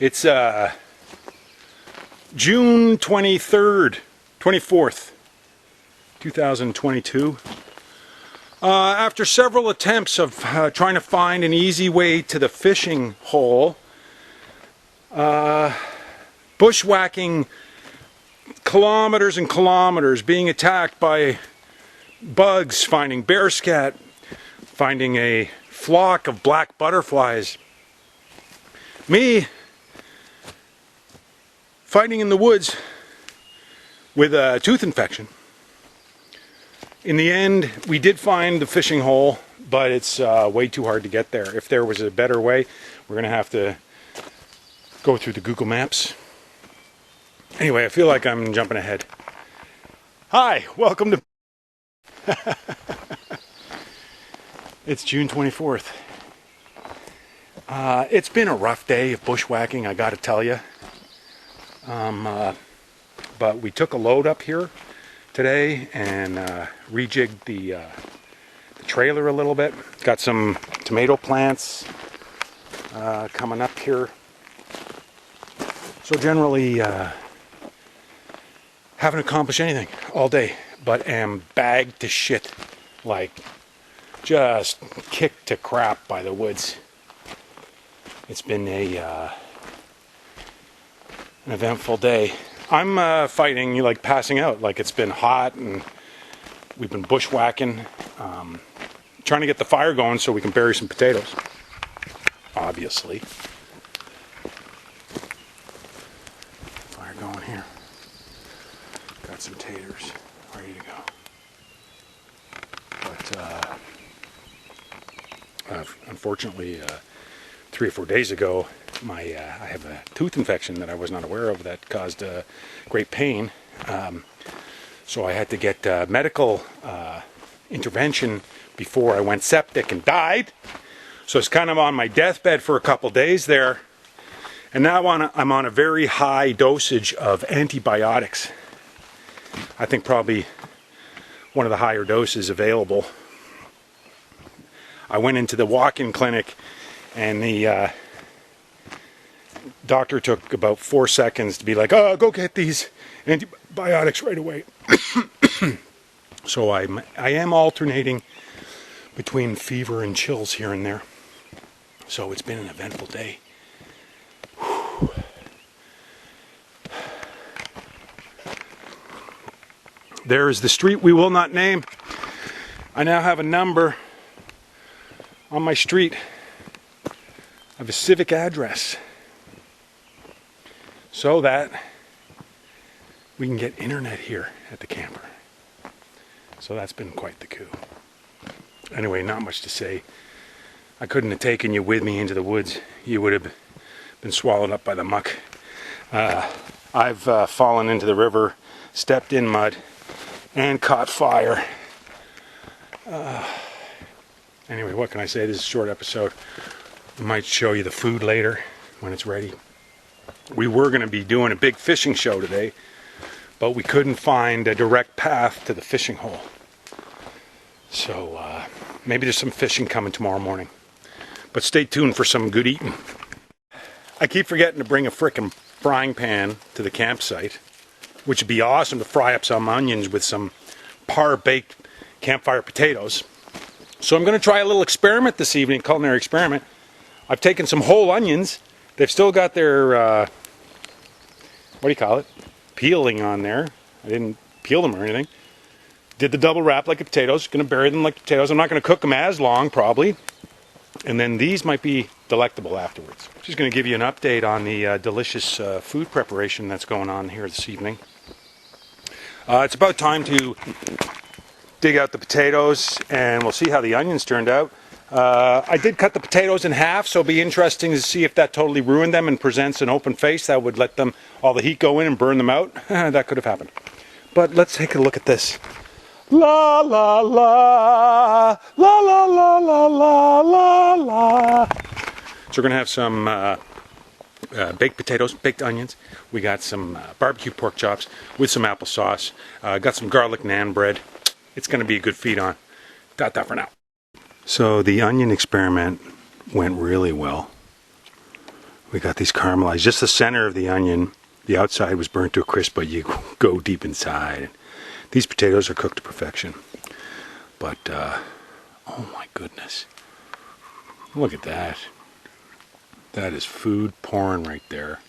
It's June 24th, 2022. After several attempts of trying to find an easy way to the fishing hole, bushwhacking kilometers and kilometers, being attacked by bugs, finding bear scat, finding a flock of black butterflies, me fighting in the woods with a tooth infection. In the end, we did find the fishing hole, but it's way too hard to get there. If there was a better way, we're going to have to go through the Google Maps. Anyway, I feel like I'm jumping ahead. Hi, welcome to... It's June 24th. It's been a rough day of bushwhacking, I gotta tell you. But we took a load up here today and rejigged the trailer a little bit. Got some tomato plants coming up here. So generally haven't accomplished anything all day, but am bagged to shit, like just kicked to crap by the woods. It's been an eventful day. I'm fighting, like passing out, like it's been hot and we've been bushwhacking, trying to get the fire going so we can bury some potatoes, obviously. Fire going here. Got some taters ready to go. But unfortunately, 3 or 4 days ago, I have a tooth infection that I was not aware of that caused great pain. So I had to get medical intervention before I went septic and died. So it's kind of on my deathbed for a couple days there. And now I'm on a very high dosage of antibiotics. I think probably one of the higher doses available. I went into the walk-in clinic and the doctor took about 4 seconds to be like, "Oh, go get these antibiotics right away." So I am alternating between fever and chills here and there. So it's been an eventful day. Whew. There is the street we will not name. I now have a number on my street. I have a civic address so that we can get internet here at the camper. So that's been quite the coup. Anyway, not much to say. I couldn't have taken you with me into the woods. You would have been swallowed up by the muck. I've fallen into the river, stepped in mud, and caught fire. Anyway, what can I say? This is a short episode. I might show you the food later when it's ready. We were going to be doing a big fishing show today, but we couldn't find a direct path to the fishing hole. So maybe there's some fishing coming tomorrow morning. But stay tuned for some good eating. I keep forgetting to bring a frickin' frying pan to the campsite, which would be awesome to fry up some onions with some par-baked campfire potatoes. So I'm going to try a little experiment this evening, culinary experiment. I've taken some whole onions. They've still got their, what do you call it? Peeling on there. I didn't peel them or anything. Did the double wrap like the potatoes. Going to bury them like potatoes. I'm not going to cook them as long, probably. And then these might be delectable afterwards. Just going to give you an update on the delicious food preparation that's going on here this evening. It's about time to dig out the potatoes, and we'll see how the onions turned out. I did cut the potatoes in half, so it'll be interesting to see if that totally ruined them and presents an open face that would let them all the heat go in and burn them out. That could have happened. But let's take a look at this. La la la, la la la la la la la. So we're gonna have some baked potatoes, baked onions. We got some barbecue pork chops with some applesauce. Got some garlic naan bread. It's gonna be a good feed on. Got that for now. So the onion experiment went really well. We got these caramelized, just the center of the onion. The outside was burnt to a crisp, but you go deep inside. These potatoes are cooked to perfection. But, oh my goodness. Look at that. That is food porn right there.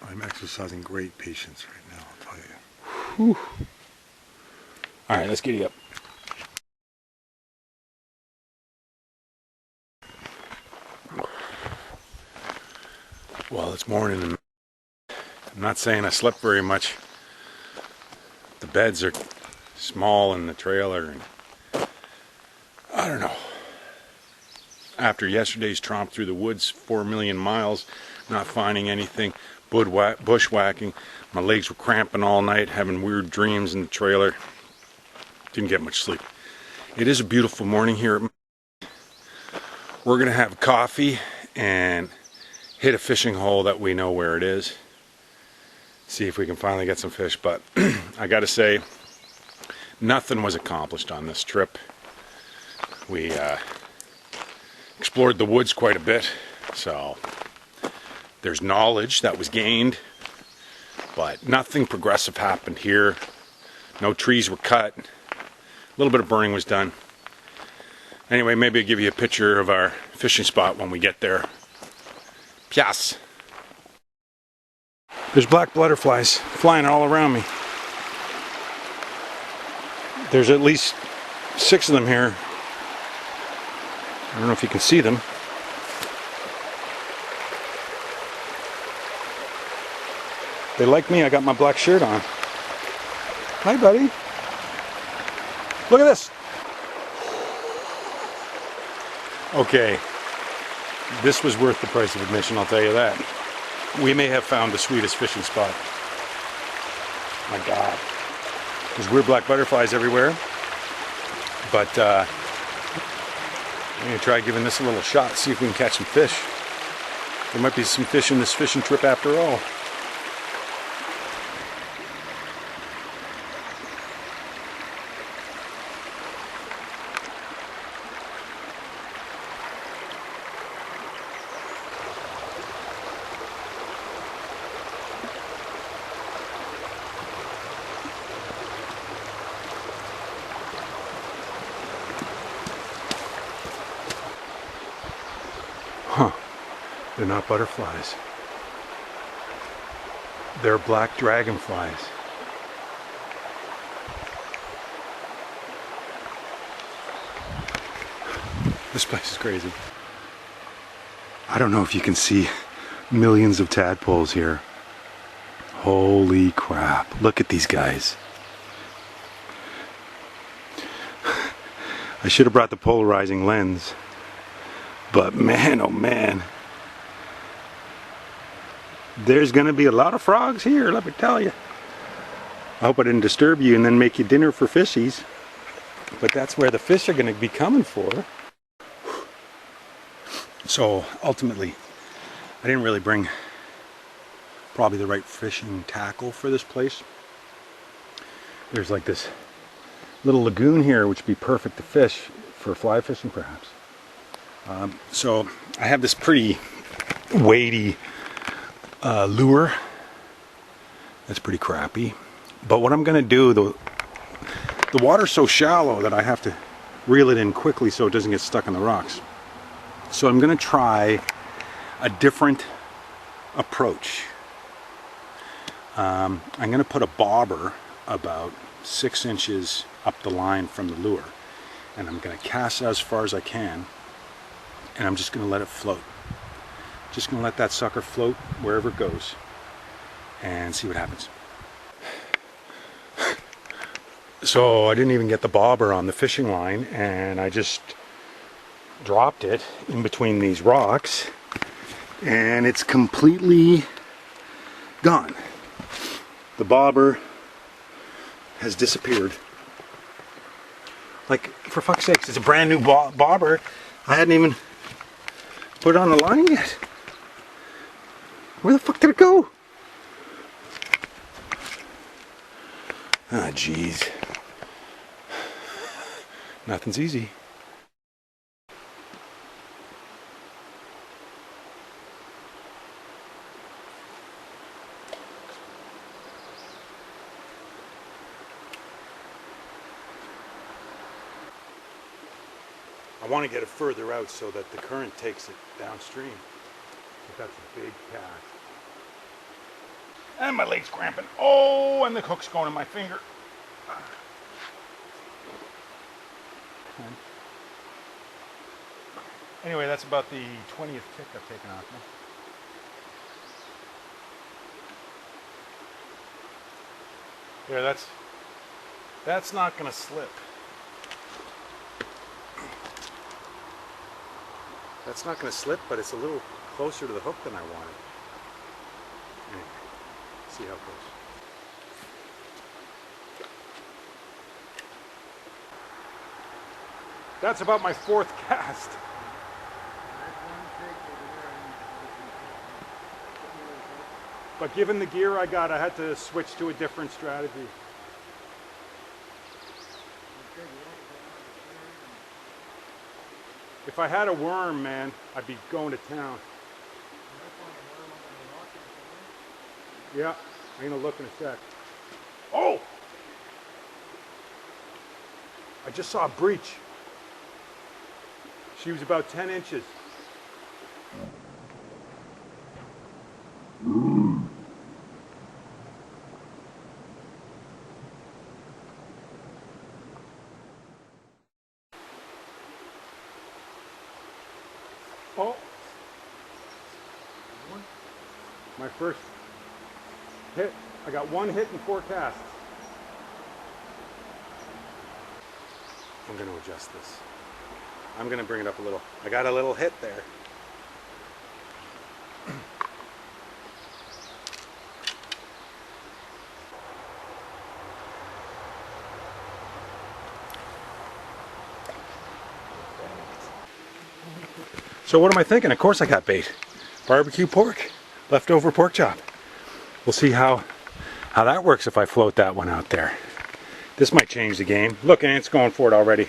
I'm exercising great patience right now, I'll tell you. Whew. All right, let's giddy up. Well, it's morning and I'm not saying I slept very much. The beds are small in the trailer and I don't know. After yesterday's tromp through the woods 4 million miles, not finding anything, bushwhacking, my legs were cramping all night, having weird dreams in the trailer. Didn't get much sleep. It is a beautiful morning here. We're gonna have coffee and hit a fishing hole that we know where it is. See if we can finally get some fish, but I gotta say, nothing was accomplished on this trip. We explored the woods quite a bit, so there's knowledge that was gained, but nothing progressive happened here. No trees were cut. A little bit of burning was done. Anyway, maybe I'll give you a picture of our fishing spot when we get there. Yes. There's black butterflies flying all around me. There's at least 6 of them here. I don't know if you can see them. They like me, I got my black shirt on. Hi, buddy. Look at this. Okay, this was worth the price of admission, I'll tell you that. We may have found the sweetest fishing spot. My God. There's weird black butterflies everywhere. But I'm going to try giving this a little shot, see if we can catch some fish. There might be some fish in this fishing trip after all. Huh. They're not butterflies. They're black dragonflies. This place is crazy. I don't know if you can see millions of tadpoles here. Holy crap. Look at these guys. I should have brought the polarizing lens. But man, oh man, there's gonna be a lot of frogs here, let me tell you. I hope I didn't disturb you and then make you dinner for fishies. But that's where the fish are gonna be coming for. So ultimately, I didn't really bring probably the right fishing tackle for this place. There's like this little lagoon here which would be perfect to fish for fly fishing perhaps. So I have this pretty weighty lure that's pretty crappy, but what I'm gonna do, the water's so shallow that I have to reel it in quickly so it doesn't get stuck in the rocks. So I'm gonna try a different approach. I'm gonna put a bobber about 6 inches up the line from the lure, and I'm gonna cast as far as I can, and I'm just gonna let it float. Just gonna let that sucker float wherever it goes and see what happens. So I didn't even get the bobber on the fishing line, and I just dropped it in between these rocks, and it's completely gone. The bobber has disappeared. Like, for fuck's sakes, it's a brand new bobber. I hadn't even put it on the line yet. Where the fuck did it go? Ah, jeez. Nothing's easy. I want to get it further out so that the current takes it downstream. But that's a big cast. And my leg's cramping. Oh, and the hook's going in my finger. Anyway, that's about the 20th tick I've taken off now. There, that's not going to slip. That's not going to slip, but it's a little closer to the hook than I wanted. Anyway, see how it goes. That's about my 4th cast. But given the gear I got, I had to switch to a different strategy. If I had a worm, man, I'd be going to town. Yeah, I'm gonna look in a sec. Oh! I just saw a breach. She was about 10 inches. Oh, my first hit. I got 1 hit and 4 casts. I'm going to adjust this. I'm going to bring it up a little. I got a little hit there. So what am I thinking? Of course I got bait. Barbecue pork, leftover pork chop. We'll see how that works if I float that one out there. This might change the game. Look, Ant's going for it already.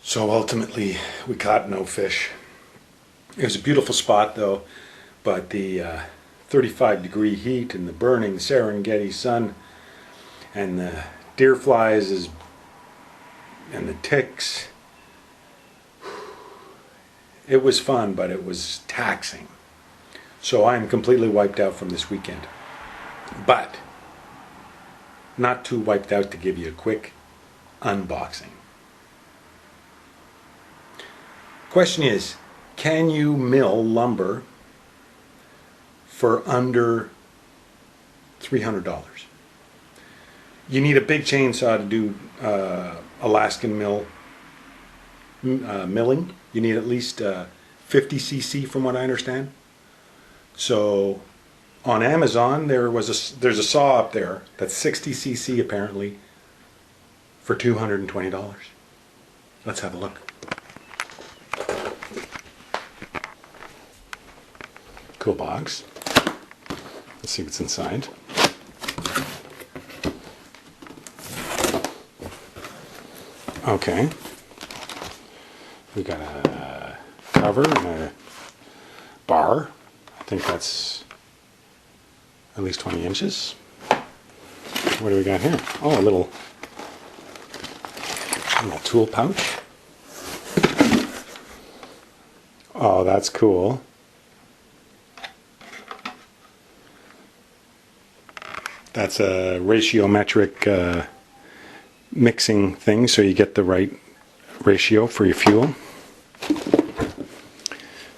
So ultimately, we caught no fish. It was a beautiful spot though, but the 35-degree heat and the burning Serengeti sun and the deer flies and the ticks, it was fun, but it was taxing. So I'm completely wiped out from this weekend. But not too wiped out to give you a quick unboxing. Question is, can you mill lumber for under $300? You need a big chainsaw to do Alaskan milling. You need at least 50 cc from what I understand. So On Amazon, there's a saw up there that's 60cc apparently for $220. Let's have a look. Cool box. Let's see what's inside. Okay. We got a cover and a bar. I think that's at least 20 inches. What do we got here? Oh, a little tool pouch. Oh, that's cool. That's a ratiometric mixing thing, so you get the right ratio for your fuel.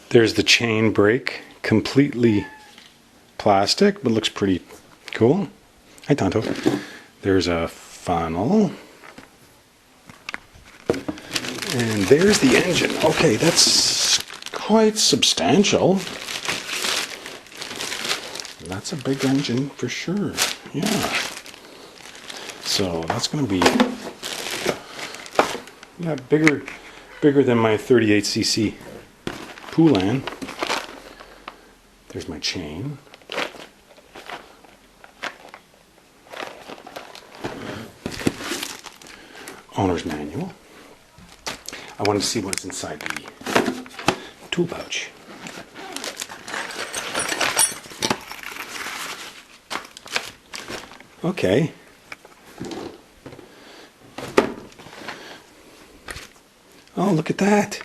There's the chain brake, completely plastic, but looks pretty cool. Hi, Tonto. There's a funnel. And there's the engine. Okay, that's quite substantial. That's a big engine for sure. Yeah. So that's going to be bigger than my 38cc Poulan. There's my chain. Owner's manual. I wanted to see what's inside the tool pouch. Okay. Oh, look at that.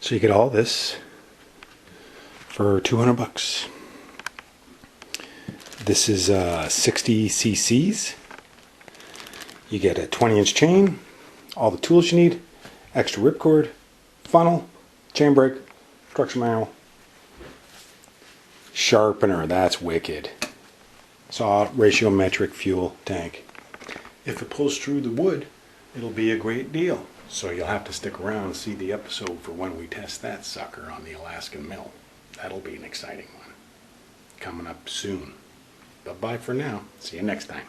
So you get all this for $200. This is 60 cc's. You get a 20-inch chain, all the tools you need, extra ripcord, funnel, chain brake, structure manual, sharpener. That's wicked. Saw, ratiometric fuel tank. If it pulls through the wood, it'll be a great deal. So you'll have to stick around and see the episode for when we test that sucker on the Alaskan mill. That'll be an exciting one. Coming up soon. Bye-bye for now. See you next time.